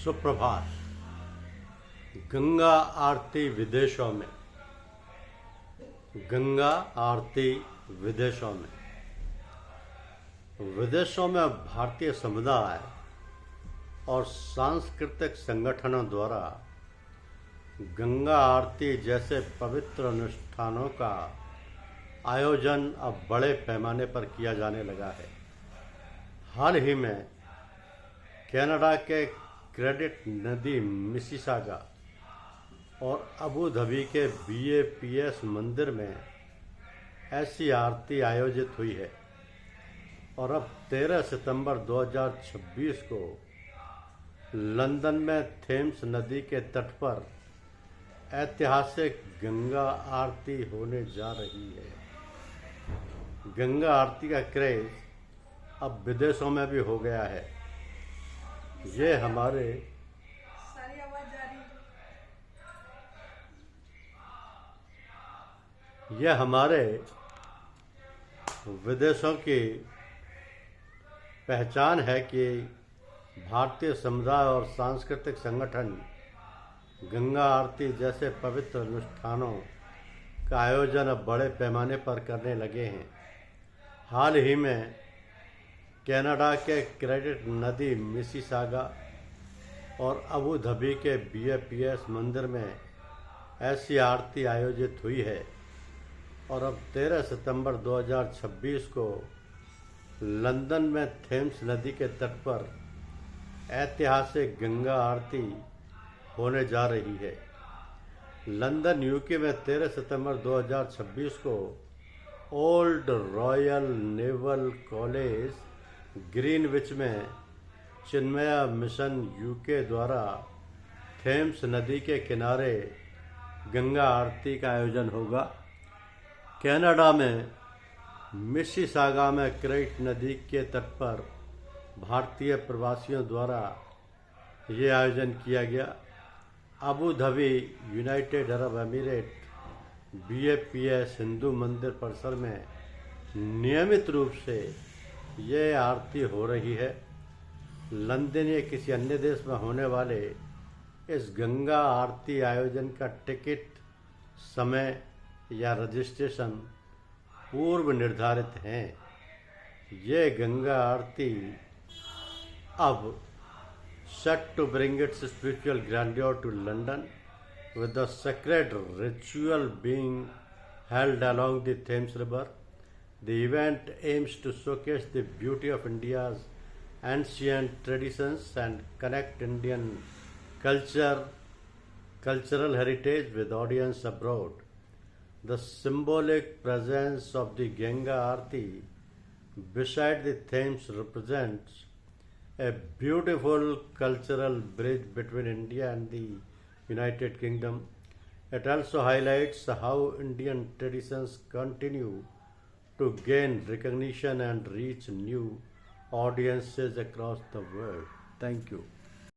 सुप्रभात। गंगा आरती विदेशों में। गंगा आरती विदेशों में। विदेशों में भारतीय समुदाय और सांस्कृतिक संगठनों द्वारा गंगा आरती जैसे पवित्र अनुष्ठानों का आयोजन अब बड़े पैमाने पर किया जाने लगा है। हाल ही में कनाडा के क्रेडिट नदी मिसिसागा और अबू धाबी के BAPS मंदिर में ऐसी आरती आयोजित हुई है और अब 13 सितंबर 2026 को लंदन में थेम्स नदी के तट पर ऐतिहासिक गंगा आरती होने जा रही है। गंगा आरती का क्रेज अब विदेशों में भी हो गया है। ये हमारे विदेशों की पहचान है कि भारतीय समुदाय और सांस्कृतिक संगठन गंगा आरती जैसे पवित्र अनुष्ठानों का आयोजन अब बड़े पैमाने पर करने लगे हैं। हाल ही में कनाडा के क्रेडिट नदी मिसिसागा और अबू धाबी के BAPS मंदिर में ऐसी आरती आयोजित हुई है और अब 13 सितंबर 2026 को लंदन में थेम्स नदी के तट पर ऐतिहासिक गंगा आरती होने जा रही है। लंदन UK में 13 सितंबर 2026 को old royal naval college Greenwich में चिन्मया मिशन UK द्वारा थेम्स नदी के किनारे गंगा आरती का आयोजन होगा। कनाडा में मिसिसागा में क्रेडिट नदी के तट पर भारतीय प्रवासियों द्वारा ये आयोजन किया गया। Abu Dhabi United Arab Emirate BAPS Hindu मंदिर परिसर में नियमित रूप से ये आरती हो रही है। लंदन या किसी अन्य देश में होने वाले इस गंगा आरती आयोजन का टिकट, समय या रजिस्ट्रेशन पूर्व निर्धारित हैं। ये गंगा आरती अब set to bring its spiritual grandeur to London, with the sacred ritual being held along the Thames River. The event aims to showcase the beauty of India's ancient traditions and connect Indian cultural heritage with audience abroad. The symbolic presence of the Ganga Aarti beside the Thames represents a beautiful cultural bridge between India and the United Kingdom. It also highlights how Indian traditions continue to gain recognition and reach new audiences across the world. Thank you.